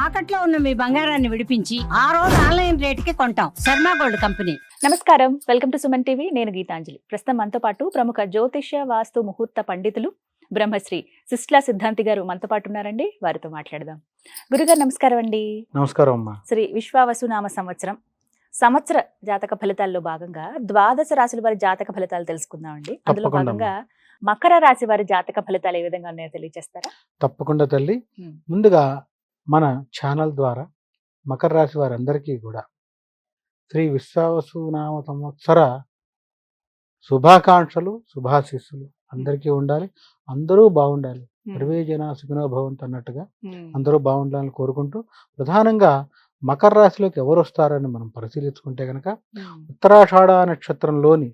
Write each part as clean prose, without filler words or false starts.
తాకట్లో ఉన్న మీ బంగారాన్ని విడిపించి ఆ రోజు ఆన్లైన్ రేటుకి కొంటాం. Sharma gold company. నమస్కారం, వెల్కమ్ టు సుమన్ టీవీ. నేను గీతాంజలి. ప్రస్తుతం మనతో పాటు ప్రముఖ జ్యోతిష్య వాస్తు ముహూర్త పండితులు బ్రహ్మశ్రీ సిస్లా సిద్ధాంతి గారు మనతో పాటు ఉన్నారండి. వారితో మాట్లాడదాం. గురుగారు నమస్కారం అండి. నమస్కారం అమ్మా. శ్రీ విశ్వావసునామ సంవత్సర జాతక ఫలితాల్లో భాగంగా ద్వాదశ రాశుల వారి జాతక ఫలితాలు తెలుసుకుందామండి. అందులో భాగంగా మకర రాశి వారి జాతక ఫలితాలు ఏ విధంగా ఉన్నాయో తెలియజేస్తారా? తప్పకుండా తల్లి. ముందుగా మన ఛానల్ ద్వారా మకర రాశి వారందరికీ కూడా శ్రీ విశ్వావసునామ సంవత్సర శుభాకాంక్షలు, శుభాశీస్సులు అందరికీ ఉండాలి. అందరూ బాగుండాలి. సర్వే జన సుఖినో భవంతు అన్నట్టుగా అందరూ బాగుండాలని కోరుకుంటూ, ప్రధానంగా మకర రాశిలోకి ఎవరు వస్తారని మనం పరిశీలించుకుంటే కనుక ఉత్తరాషాఢ నక్షత్రంలోని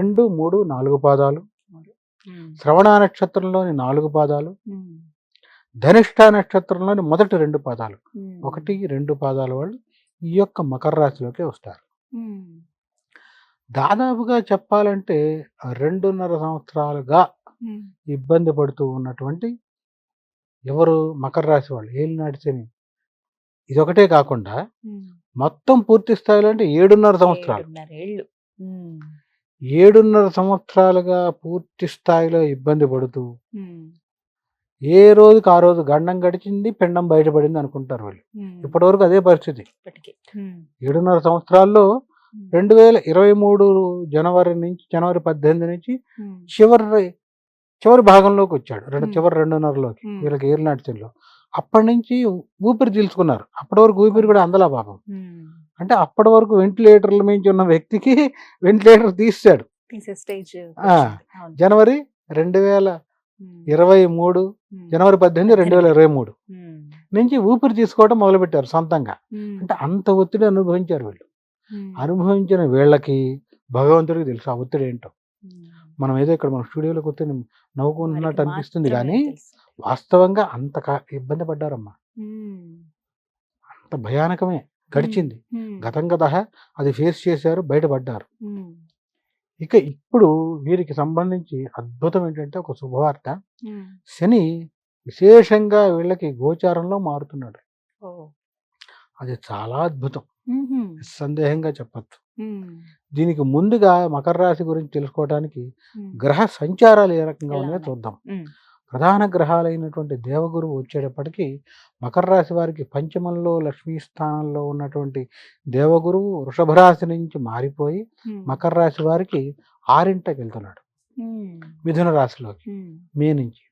2, 3, 4 పాదాలు, శ్రవణ నక్షత్రంలోని 4 పాదాలు, ధనిష్ట నక్షత్రంలోని మొదటి 2 పాదాలు, 1, 2 పాదాల వాళ్ళు ఈ యొక్క మకర రాశిలోకి వస్తారు. దాదాపుగా చెప్పాలంటే 2.5 సంవత్సరాలుగా ఇబ్బంది పడుతూ ఉన్నటువంటి ఎవరు మకర రాశి వాళ్ళు, ఏలినాటి శని ఇదొకటే కాకుండా మొత్తం పూర్తి స్థాయిలో అంటే 7.5 సంవత్సరాలు, 7.5 సంవత్సరాలుగా పూర్తి స్థాయిలో ఇబ్బంది పడుతూ ఏ రోజుకి ఆ రోజు గండం గడిచింది, పిండం బయటపడింది అనుకుంటారు వాళ్ళు. ఇప్పటి వరకు అదే పరిస్థితి. 7.5 సంవత్సరాల్లో 2023 జనవరి 18 నుంచి చివరి భాగంలోకి వచ్చాడు. చివరి 2.5లోకి వీళ్ళకి ఏలినాటి శనిలో. అప్పటి నుంచి ఊపిరి పీల్చుకున్నారు. అప్పటి వరకు ఊపిరి కూడా అందలా పాపం. అంటే అప్పటి వరకు వెంటిలేటర్ల మించి ఉన్న వ్యక్తికి వెంటిలేటర్ తీసాడు. జనవరి 2023 జనవరి 18, 2023 నుంచి ఊపిరి తీసుకోవడం మొదలుపెట్టారు సొంతంగా. అంటే అంత ఒత్తిడి అనుభవించారు వీళ్ళు. అనుభవించిన వీళ్ళకి భగవంతుడికి తెలుసు ఆ ఒత్తిడి ఏంటో. మనం ఏదో ఇక్కడ మన స్టూడియోలో కూర్చొని నవ్వుకున్నట్టు అనిపిస్తుంది, కానీ వాస్తవంగా అంత ఇబ్బంది పడ్డారమ్మా. అంత భయానకమే గడిచింది. గతం కదా అది ఫేస్ చేశారు, బయటపడ్డారు. ఇక ఇప్పుడు వీరికి సంబంధించి అద్భుతం ఏంటంటే ఒక శుభవార్త. శని విశేషంగా వీళ్ళకి గోచారంలో మారుతున్నాడు. అది చాలా అద్భుతం, సందేహంగా చెప్పచ్చు. దీనికి ముందుగా మకర రాశి గురించి తెలుసుకోవడానికి గ్రహ సంచారాలు ఏ రకంగా ఉన్నాయో చూద్దాం. ప్రధాన గ్రహాలైనటువంటి దేవగురువు వచ్చేటప్పటికి మకర రాశి వారికి పంచమంలో లక్ష్మీ స్థానంలో ఉన్నటువంటి దేవగురువు వృషభ రాశి నుంచి మారిపోయి మకర రాశి వారికి 6ంటికి వెళ్తున్నాడు, మిథున రాశిలోకి మే నుంచి.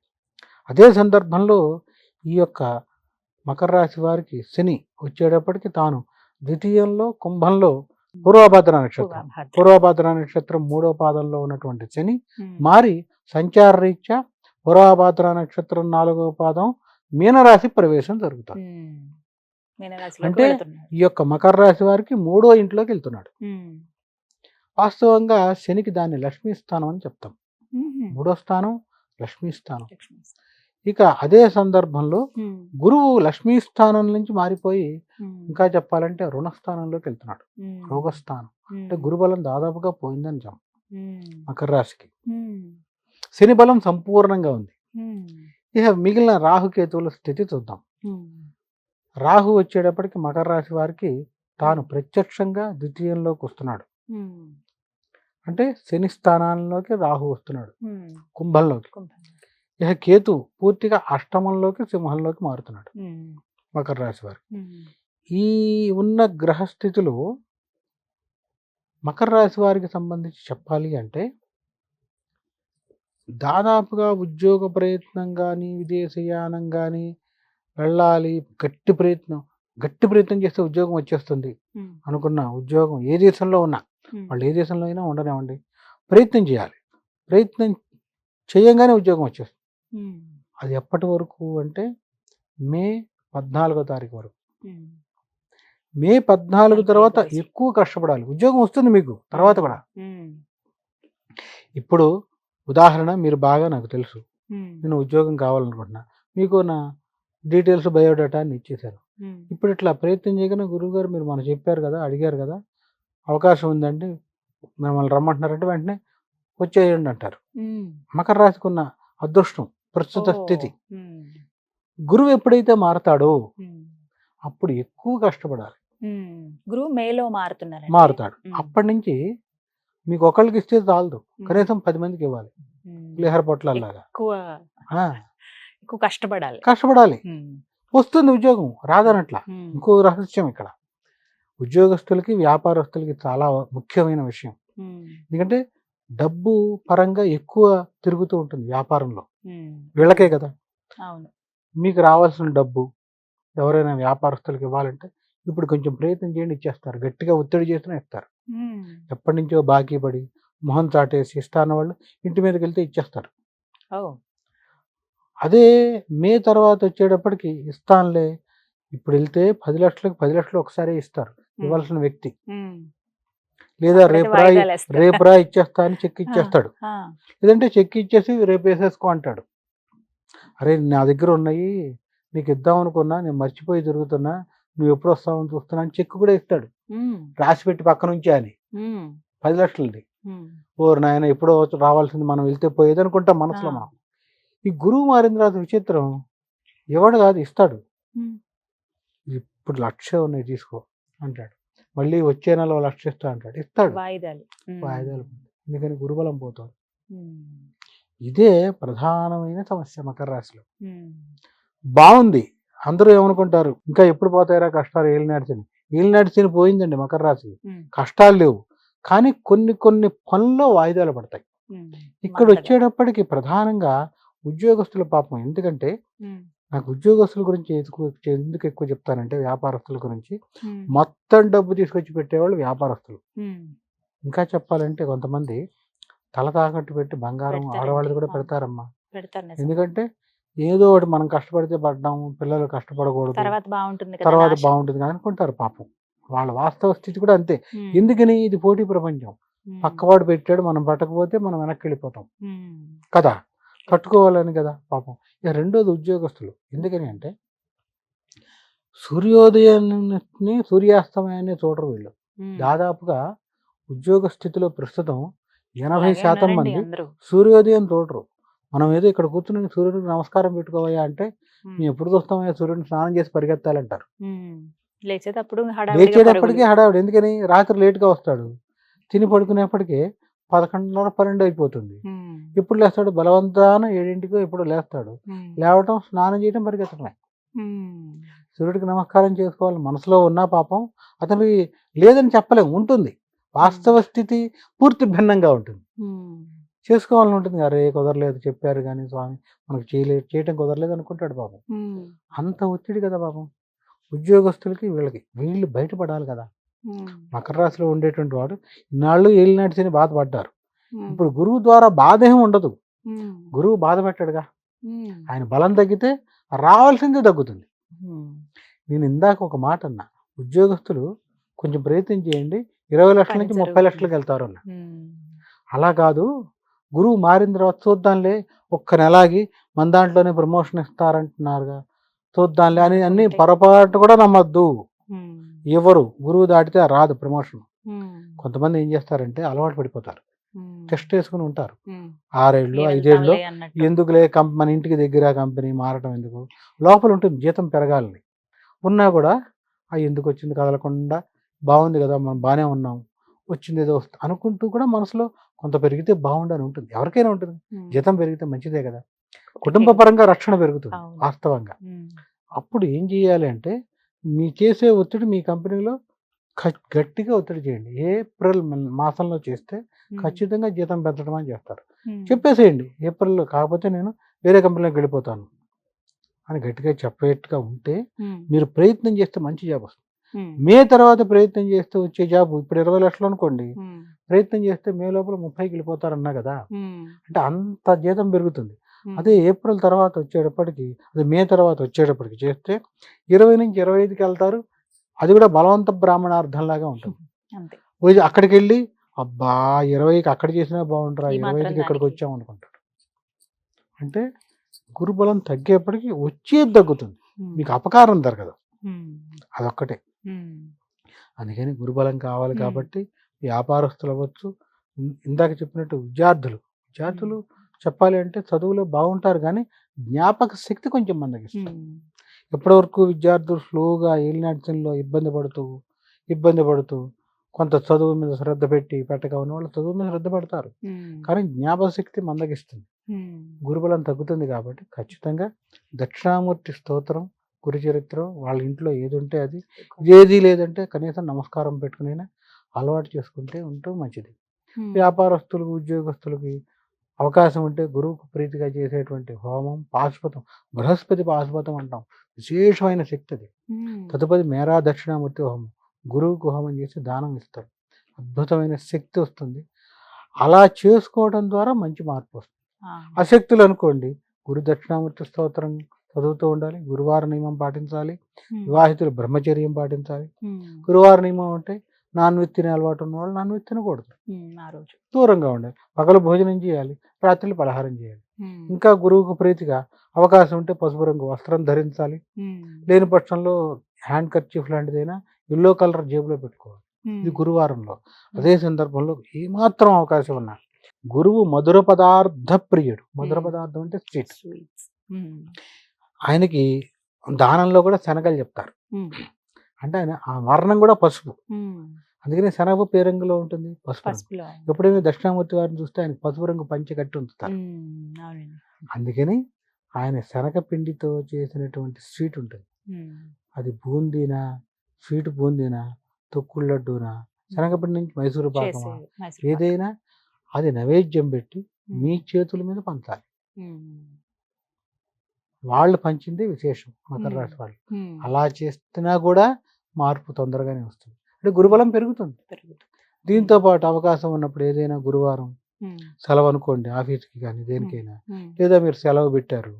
అదే సందర్భంలో ఈ యొక్క మకర రాశి వారికి శని వచ్చేటప్పటికి తాను ద్వితీయంలో కుంభంలో పూర్వభద్ర నక్షత్రం 3వ పాదంలో ఉన్నటువంటి శని మారి సంచార రీత్యా పూర్వభద్ర నక్షత్రం 4వ పాదం మీనరాశి ప్రవేశం జరుగుతుంది. అంటే ఈ యొక్క మకర రాశి వారికి 3వ ఇంట్లోకి వెళ్తున్నాడు. వాస్తవంగా శనికి దాన్ని లక్ష్మీ స్థానం అని చెప్తాం. 3వ స్థానం లక్ష్మీ స్థానం. ఇక అదే సందర్భంలో గురువు లక్ష్మీ స్థానం నుంచి మారిపోయి ఇంకా చెప్పాలంటే రుణస్థానంలోకి వెళ్తున్నాడు, రోగస్థానం. అంటే గురుబలం దాదాపుగా పోయిందని చెప్పం మకర రాశికి. శని బలం సంపూర్ణంగా ఉంది. ఇక మిగిలిన రాహుకేతువుల స్థితి చూద్దాం. రాహు వచ్చేటప్పటికి మకర రాశి వారికి తాను ప్రత్యక్షంగా ద్వితీయంలోకి వస్తున్నాడు. అంటే శని స్థానాల్లోకి రాహు వస్తున్నాడు, కుంభంలోకి. ఇక కేతు పూర్తిగా అష్టమంలోకి సింహంలోకి మారుతున్నాడు మకర రాశి వారికి. ఈ ఉన్న గ్రహస్థితులు మకర రాశి వారికి సంబంధించి చెప్పాలి అంటే దాదాపుగా ఉద్యోగ ప్రయత్నం కానీ, విదేశయానం కానీ వెళ్ళాలి, గట్టి ప్రయత్నం చేస్తే ఉద్యోగం వచ్చేస్తుంది అనుకున్న ఉద్యోగం ఏ దేశంలో ఉన్నా, వాళ్ళు ఏ దేశంలో అయినా ఉండనివ్వండి, ప్రయత్నం చేయాలి. ప్రయత్నం చేయంగానే ఉద్యోగం వచ్చేస్తుంది. అది ఎప్పటి వరకు అంటే మే 14వ తారీఖు వరకు. మే 14 తర్వాత ఎక్కువ కష్టపడాలి, ఉద్యోగం వస్తుంది మీకు తర్వాత కూడా. ఇప్పుడు ఉదాహరణ మీరు బాగా నాకు తెలుసు, నేను ఉద్యోగం కావాలనుకుంటున్నా, మీకు నా డీటెయిల్స్ బయోడేటా అని ఇచ్చేశారు. ఇప్పుడు ఇట్లా ప్రయత్నం చేయగానే గురువు గారు మీరు మనం చెప్పారు కదా, అడిగారు కదా, అవకాశం ఉందండి, మిమ్మల్ని రమ్మంటున్నారంటే వెంటనే వచ్చేయండి అంటారు. మకర రాశికి ఉన్న అదృష్టం, ప్రస్తుత స్థితి. గురువు ఎప్పుడైతే మారతాడో అప్పుడు ఎక్కువ కష్టపడాలి, గురువు మేలో మారుతున్నారు. మారుతాడు. అప్పటి నుంచి మీకు ఒకళ్ళకి ఇస్తే చాలదు, కనీసం 10 మందికి ఇవ్వాలి, పులిహోర పొట్లాల్లాగా. ఎక్కువ ఆ, ఎక్కువ కష్టపడాలి. కష్టపడాలి. వస్తుంది ఉద్యోగం, రాదనట్లా. ఇంకో రహస్యం ఇక్కడ, ఉద్యోగస్తులకి వ్యాపారస్తులకి చాలా ముఖ్యమైన విషయం. ఎందుకంటే డబ్బు పరంగా ఎక్కువ తిరుగుతూ ఉంటుంది వ్యాపారంలో, వీళ్ళకే కదా. అవును. మీకు రావాల్సిన డబ్బు ఎవరైనా వ్యాపారస్తులకు ఇవ్వాలంటే ఇప్పుడు కొంచెం ప్రయత్నం చేయండి, ఇచ్చేస్తారు. గట్టిగా ఒత్తిడి చేసినా ఇస్తారు. ఎప్పటి నుంచో బాకీ పడి మొహం చాటేసి ఇస్తాన్న వాళ్ళు ఇంటి మీదకి వెళ్తే ఇచ్చేస్తారు. అదే మే తర్వాత వచ్చేటప్పటికి ఇస్తానులే, ఇప్పుడు వెళ్తే 10 లక్షలకు 10 లక్షలు ఒకసారి ఇస్తారు ఇవ్వాల్సిన వ్యక్తి. లేదా రేపురా ఇచ్చేస్తా అని చెక్ ఇచ్చేస్తాడు. లేదంటే చెక్ ఇచ్చేసి రేపు వేసేసుకో అంటాడు. అరే నా దగ్గర ఉన్నాయి, నీకు ఇద్దాం అనుకున్నా, నేను మర్చిపోయి తిరుగుతున్నా, నువ్వు ఎప్పుడు వస్తావని చూస్తున్నా అని చెక్ కూడా ఇస్తాడు, రాసి పెట్టి పక్క నుంచి అని. 10 లక్షలది. ఓరు నాయన ఎప్పుడో రావాల్సింది, మనం వెళ్తే పోయేది అనుకుంటాం మనసులో మనం. ఈ గురువు మారిన తర్వాత విచిత్రం, ఎవడు కాదు ఇస్తాడు. ఇప్పుడు 1,00,000 ఉన్నాయి తీసుకో అంటాడు, మళ్ళీ వచ్చే నెల 1,00,000 ఇస్తా అంటాడు, ఇస్తాడు. వాయిదాలు. ఎందుకని గురుబలం పోతుంది. ఇదే ప్రధానమైన సమస్య మకర రాశిలో. బాగుంది, అందరూ ఏమనుకుంటారు, ఇంకా ఎప్పుడు పోతాయిరా కష్టాలు, ఏలినాటి పోయిందండి మకర రాశి, కష్టాలు లేవు. కానీ కొన్ని కొన్ని పనుల్లో వాయిదాలు పడతాయి. ఇక్కడ వచ్చేటప్పటికి ప్రధానంగా ఉద్యోగస్తుల పాపం. ఎందుకంటే నాకు ఉద్యోగస్తుల గురించి ఎందుకు ఎక్కువ చెప్తానంటే, వ్యాపారస్తుల గురించి మొత్తం డబ్బు తీసుకొచ్చి పెట్టేవాళ్ళు వ్యాపారస్తులు. ఇంకా చెప్పాలంటే కొంతమంది తల తాకట్టు పెట్టి బంగారం ఆడవాళ్ళది కూడా పెడతారమ్మా. ఎందుకంటే ఏదో ఒకటి మనం కష్టపడితే పడ్డాము, పిల్లలు కష్టపడకూడదు, తర్వాత బాగుంటుంది అనుకుంటారు. పాపం వాళ్ళ వాస్తవ స్థితి కూడా అంతే. ఎందుకని, ఇది పోటీ ప్రపంచం. పక్కవాడు పెట్టాడు, మనం పట్టకపోతే మనం వెనక్కి వెళ్ళిపోతాం కదా, కట్టుకోవాలని కదా పాపం. ఇక రెండోది ఉద్యోగస్తులు. ఎందుకని అంటే సూర్యోదయాన్ని సూర్యాస్తమయాన్ని చూడరు వీళ్ళు. దాదాపుగా ఉద్యోగ స్థితిలో ప్రస్తుతం 80% మంది సూర్యోదయం చూడరు. మనం ఏదో ఇక్కడ కూర్చుని సూర్యుడికి నమస్కారం పెట్టుకోవయ్యా అంటే, మేము ఎప్పుడు చూస్తామయ్యా సూర్యుడిని స్నానం చేసి పరిగెత్తాలంటారు. లేచేటప్పటికీ హడావిడి. ఎందుకని, రాత్రి లేట్గా వస్తాడు, తిని పడుకునేప్పటికీ 11:30, 12 అయిపోతుంది. ఇప్పుడు లేస్తాడు, బలవంతాన 7ంటికో ఎప్పుడు లేస్తాడు. లేవటం, స్నానం చేయడం, పరిగెత్తడమే. సూర్యుడికి నమస్కారం చేసుకోవాలని మనసులో ఉన్నా పాపం అతనికి లేదని చెప్పలేము, ఉంటుంది. వాస్తవ స్థితి పూర్తి భిన్నంగా ఉంటుంది. చేసుకోవాలని ఉంటుంది, అరే కుదరలేదు చెప్పారు కానీ స్వామి మనకు చేయటం కుదరలేదు అనుకుంటాడు పాపం. అంత ఒత్తిడి కదా పాపం ఉద్యోగస్తులకి. వీళ్ళు బయటపడాలి కదా. మకర రాశిలో ఉండేటువంటి వాడు ఇన్నాళ్ళు ఏలినాటిని బాధపడ్డారు. ఇప్పుడు గురువు ద్వారా బాధ ఏమి ఉండదు, గురువు బాధ పెట్టాడుగా. ఆయన బలం తగ్గితే రావాల్సిందే తగ్గుతుంది. నేను ఇందాక ఒక మాట అన్నా, ఉద్యోగస్తులు కొంచెం ప్రయత్నం చేయండి, 20 లక్షల నుంచి 30 లక్షలకు వెళ్తారు అన్న. అలా కాదు, గురువు మారిన తర్వాత చూద్దాంలే, ఒక్క నెలాగి మన దాంట్లోనే ప్రమోషన్ ఇస్తారంటున్నారుగా, చూద్దాంలే అని అన్ని పొరపాటు కూడా నమ్మద్దు. ఎవరు గురువు దాటితే రాదు ప్రమోషన్. కొంతమంది ఏం చేస్తారంటే అలవాటు పడిపోతారు, టెస్ట్ వేసుకుని ఉంటారు 6 ఏళ్ళు 5 ఏళ్ళు. ఎందుకులే, మన ఇంటికి దగ్గర కంపెనీ మారటం ఎందుకు, లోపల ఉంటుంది జీతం పెరగాలని ఉన్నా కూడా ఎందుకు వచ్చింది కదలకుండా, బాగుంది కదా మనం బాగానే ఉన్నాం, వచ్చింది ఏదో అనుకుంటూ కూడా మనసులో కొంత పెరిగితే బాగుండని ఉంటుంది. ఎవరికైనా ఉంటుంది, జీతం పెరిగితే మంచిదే కదా, కుటుంబ పరంగా రక్షణ పెరుగుతుంది వాస్తవంగా. అప్పుడు ఏం చేయాలి అంటే, మీ చేసే ఒత్తిడి మీ కంపెనీలో గట్టిగా ఒత్తిడి చేయండి. ఏప్రిల్ మాసంలో చేస్తే ఖచ్చితంగా జీతం పెంచడం అని చేస్తారు. చెప్పేసేయండి, ఏప్రిల్లో కాకపోతే నేను వేరే కంపెనీలోకి వెళ్ళిపోతాను అని గట్టిగా చెప్పేట్టుగా ఉంటే మీరు ప్రయత్నం చేస్తే మంచి జాబ్ వస్తుంది. మే తర్వాత ప్రయత్నం చేస్తే వచ్చే జాబ్ ఇప్పుడు 20 లక్షలు అనుకోండి, ప్రయత్నం చేస్తే మే లోపల 30కి వెళ్ళిపోతారన్నా కదా, అంటే అంత జీతం పెరుగుతుంది. అదే ఏప్రిల్ తర్వాత వచ్చేటప్పటికి, అదే మే తర్వాత వచ్చేటప్పటికి చేస్తే 20 నుంచి 25కి వెళ్తారు. అది కూడా బలవంత బ్రాహ్మణార్థంలాగా ఉంటుంది. అక్కడికి వెళ్ళి అబ్బా 20కి అక్కడ చేసినా బాగుంటారా, 25కి ఇక్కడికి వచ్చాం అనుకుంటాడు. అంటే గురుబలం తగ్గేప్పటికీ వచ్చేది తగ్గుతుంది, మీకు అపకారం జరగదు. అదొక్కటే. అందుకని గురుబలం కావాలి. కాబట్టి వ్యాపారస్తులు అవ్వచ్చు, ఇందాక చెప్పినట్టు విద్యార్థులు చెప్పాలి అంటే చదువులో బాగుంటారు కానీ జ్ఞాపక శక్తి కొంచెం మందగిస్తారు. ఎప్పటి వరకు విద్యార్థులు స్లోగా ఏలినాటిలో ఇబ్బంది పడుతూ కొంత చదువు మీద శ్రద్ధ పెట్టక ఉన్న వాళ్ళు చదువు మీద శ్రద్ధ పెడతారు, కానీ జ్ఞాపకశక్తి మందగిస్తుంది, గురుబలం తగ్గుతుంది. కాబట్టి ఖచ్చితంగా దక్షిణామూర్తి స్తోత్రం, గురు చరిత్రం వాళ్ళ ఇంట్లో ఏది ఉంటే అది, ఏది లేదంటే కనీసం నమస్కారం పెట్టుకునైనా అలవాటు చేసుకుంటే ఉంటూ మంచిది. వ్యాపారస్తులకు, ఉద్యోగస్తులకి అవకాశం ఉంటే గురువుకు ప్రీతిగా చేసేటువంటి హోమం పాశుపతం, బృహస్పతి పాశుపతం అంటాం, విశేషమైన శక్తి అది. తదుపరి మేరా దక్షిణామూర్తి హోమం, గురువుకు హోమం చేసి దానం ఇస్తారు, అద్భుతమైన శక్తి వస్తుంది. అలా చేసుకోవడం ద్వారా మంచి మార్పు వస్తుంది. అశక్తులు అనుకోండి, గురు దక్షిణామూర్తి స్తోత్రం చదువుతూ ఉండాలి, గురువార నియమం పాటించాలి, వివాహితులు బ్రహ్మచర్యం పాటించాలి. గురువార నియమం అంటే నాన్ వెజ్ తినే అలవాటు ఉన్న వాళ్ళు నాన్ వెజ్ తినకూడదు, ఆ రోజు దూరంగా ఉండాలి. పగలు భోజనం చేయాలి, రాత్రి పలహారం చేయాలి. ఇంకా గురువుకు ప్రీతిగా అవకాశం ఉంటే పసుపు రంగు వస్త్రం ధరించాలి, లేని పక్షంలో హ్యాండ్ కర్చీఫ్ లాంటిదైనా ఎల్లో కలర్ జేబులో పెట్టుకోవాలి. ఇది గురువారంలో. అదే సందర్భంలో ఏమాత్రం అవకాశం ఉన్నా గురువు మధుర పదార్థ ప్రియుడు. మధుర పదార్థం అంటే స్వీట్స్. ఆయనకి దానంలో కూడా శనగలు చెప్తారు, అంటే ఆయన ఆ వర్ణం కూడా పసుపు, అందుకనే శనగపప్పు ఏ రంగులో ఉంటుంది, పసుపు. ఎప్పుడైనా దక్షిణామూర్తి వారిని చూస్తే ఆయన పసుపు రంగు పంచె కట్టి ఉంచుతారు. అందుకని ఆయన శనగపిండితో చేసినటువంటి స్వీట్ ఉంటుంది, అది బూందీనా, స్వీట్ బూందీనా, తొక్కుడు లడ్డూనా, శనగపిండి నుంచి మైసూరు పాకమా, ఏదైనా అది నైవేద్యం పెట్టి మీ చేతుల మీద పంచాలి. వాళ్ళు పంచింది విశేషం మకర రాశి వాళ్ళు. అలా చేస్తున్నా కూడా మార్పు తొందరగానే వస్తుంది, అంటే గురుబలం పెరుగుతుంది. దీంతో పాటు అవకాశం ఉన్నప్పుడు ఏదైనా గురువారం సెలవు అనుకోండి, ఆఫీస్కి కానీ దేనికైనా, లేదా మీరు సెలవు పెట్టారు,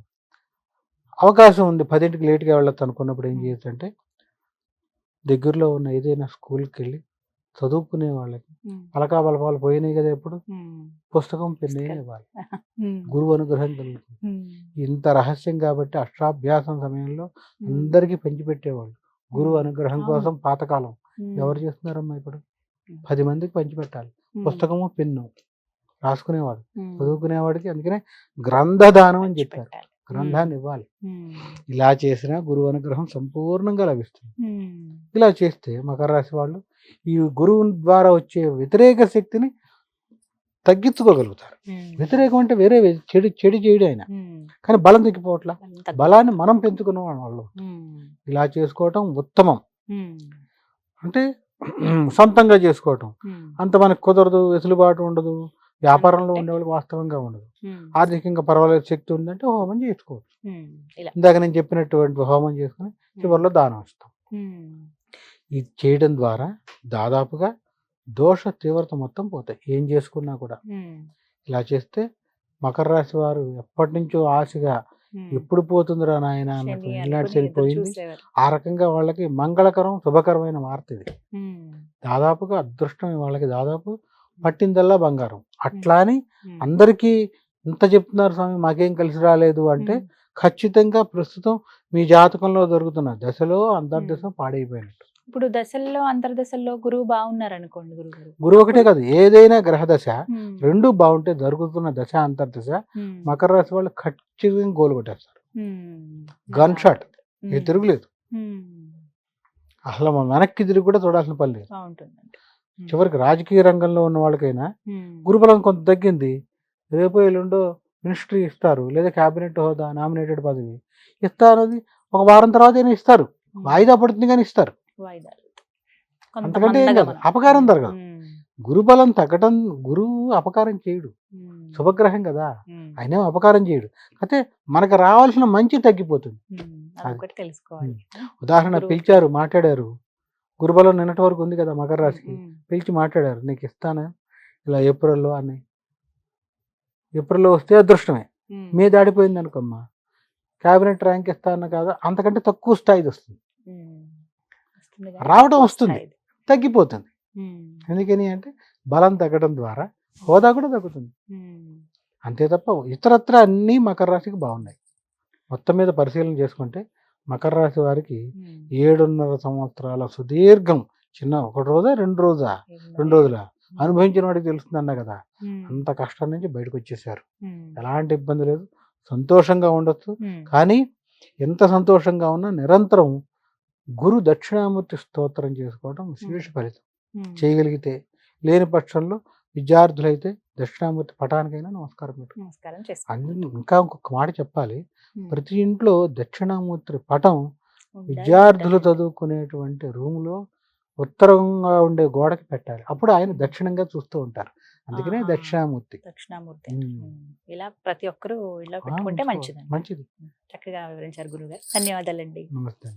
అవకాశం ఉంది 10ంటికి లేట్గా వెళ్ళొచ్చు అనుకున్నప్పుడు ఏం చేయొచ్చు అంటే దగ్గరలో ఉన్న ఏదైనా స్కూల్కి వెళ్ళి చదువుకునే వాళ్ళకి పలకా బలపాలు పోయినాయి కదా, ఎప్పుడు పుస్తకం పెన్నే ఇవ్వాలి, గురువు అనుగ్రహం కలుగుతుంది. ఇంత రహస్యం కాబట్టి అష్టాభ్యాసం సమయంలో అందరికీ పంచిపెట్టేవాళ్ళు. గురువు అనుగ్రహం కోసం పాతకాలం ఎవరు చేస్తున్నారమ్మా ఇప్పుడు? 10 మందికి పంచిపెట్టాలి, పుస్తకము పెన్ను రాసుకునేవాడు, చదువుకునేవాడికి. అందుకనే గ్రంథదానం అని చెప్పారు, గ్రంథాన్ని ఇవ్వాలి. ఇలా చేసినా గురువు అనుగ్రహం సంపూర్ణంగా లభిస్తుంది. ఇలా చేస్తే మకర రాశి వాళ్ళు ఈ గురువు ద్వారా వచ్చే వ్యతిరేక శక్తిని తగ్గించుకోగలుగుతారు. వ్యతిరేకం అంటే వేరే చెడు చేయడం ఆయన, కానీ బలం తగ్గిపోవట్లా, బలాన్ని మనం పెంచుకున్న వాళ్ళు. ఇలా చేసుకోవటం ఉత్తమం. అంటే సొంతంగా చేసుకోవటం అంత మనకు కుదరదు, వెసులుబాటు ఉండదు, వ్యాపారంలో ఉండేవాళ్ళకి వాస్తవంగా ఉండదు, ఆర్థికంగా పర్వాలేదు, శక్తి ఉందంటే హోమం చేసుకోవచ్చు. ఇందాక నేను చెప్పినటువంటి హోమం చేసుకుని చివరిలో దానం ఇస్తాం. ఇది చేయడం ద్వారా దాదాపుగా దోష తీవ్రత మొత్తం పోతాయి, ఏం చేసుకున్నా కూడా. ఇలా చేస్తే మకర రాశి వారు ఎప్పటి నుంచో ఆశగా ఎప్పుడు పోతుందిరా నాయన అన్నట్టు ఇలాంటి చనిపోయింది. ఆ రకంగా వాళ్ళకి మంగళకరం, శుభకరమైన వార్త ఇది. దాదాపుగా అదృష్టం వాళ్ళకి, దాదాపు పట్టిందల్లా బంగారం. అట్లా అని అందరికీ ఇంత చెప్తున్నారు స్వామి మాకేం కలిసి రాలేదు అంటే ఖచ్చితంగా ప్రస్తుతం మీ జాతకంలో దొరుకుతున్న దశలో అంతర్దశ పాడైపోయినట్టు. ఇప్పుడు దశల్లో అంతర్దశల్లో గురువు బాగున్నారు అనుకోండి, గురువు ఒకటే కాదు, ఏదైనా గ్రహ దశ రెండు బాగుంటే జరుగుతున్న దశ అంతర్దశ మకర రాశి వాళ్ళు ఖచ్చితంగా గోలు కొట్టేస్తారు. గన్ షాట్, ఏ తిరుగులేదు, అసలు వెనక్కి తిరిగి కూడా చూడాల్సిన పని లేదు. చివరికి రాజకీయ రంగంలో ఉన్న వాళ్ళకైనా గురుబలం కొంత తగ్గింది, రేపు ఎల్లుండో మినిస్ట్రీ ఇస్తారు, లేదా క్యాబినెట్ హోదా, నామినేటెడ్ పదవి ఇస్తారది ఒక వారం తర్వాత అయినా ఇస్తారు, వాయిదా పడుతుంది కానీ ఇస్తారు. అంతకంటే ఏం కాదు, అపకారం జరగదు. గురుబలం తగ్గటం, గురువు అపకారం చేయడు, శుభగ్రహం కదా, ఆయన అపకారం చేయడు. అయితే మనకు రావాల్సిన మంచి తగ్గిపోతుంది. ఉదాహరణ పిలిచారు, మాట్లాడారు, గురుబలం నిన్నటి వరకు ఉంది కదా మకర రాశికి, పిలిచి మాట్లాడారు, నీకు ఇస్తాను ఇలా ఏప్రిల్లో అని. ఏప్రిల్లో వస్తే అదృష్టమే, మే దాడిపోయింది అనుకోమ్మా క్యాబినెట్ ర్యాంక్ ఇస్తా అన్న కాదు, అంతకంటే తక్కువ స్థాయిది వస్తుంది, రావడం వస్తుంది, తగ్గిపోతుంది. ఎందుకని అంటే బలం తగ్గడం ద్వారా హోదా కూడా తగ్గుతుంది, అంతే తప్ప ఇతరత్ర అన్నీ మకర రాశికి బాగున్నాయి. మొత్తం మీద పరిశీలన చేసుకుంటే మకర రాశి వారికి 7.5 సంవత్సరాల సుదీర్ఘం, చిన్న 1 రోజా 2 రోజుల అనుభవించిన వాడికి తెలుస్తుంది అన్నా కదా, అంత కష్టం నుంచి బయటకు వచ్చేసారు. ఎలాంటి ఇబ్బంది లేదు, సంతోషంగా ఉండొచ్చు. కానీ ఎంత సంతోషంగా ఉన్నా నిరంతరం గురు దక్షిణామూర్తి స్తోత్రం చేసుకోవడం విశేష ఫలితం. చేయగలిగితే, లేని పక్షంలో విద్యార్థులైతే దక్షిణామూర్తి పటానికైనా నమస్కారం పెట్టు. నమస్కారం చేసుకో. అందులో ఇంకా ఇంకొక మాట చెప్పాలి, ప్రతి ఇంట్లో దక్షిణామూర్తి పటం ఉండాలి, విద్యార్థులు ఉండాలి. చదువుకునేటువంటి రూమ్లో ఉత్తరంగా ఉండే గోడకి పెట్టాలి. అప్పుడు ఆయన దక్షిణంగా చూస్తూ ఉంటారు. అందుకనే ఆహా. దక్షిణామూర్తి. దక్షిణామూర్తి. ఉమ్. ఇలా ప్రతి ఒక్కరూ ఇలా ఆ, పెట్టుకుంటే ఉంచుకో. మంచిదండి. మంచిది. చక్కగా వివరించారు గురుగారు. ధన్యవాదాలండి. నమస్తే.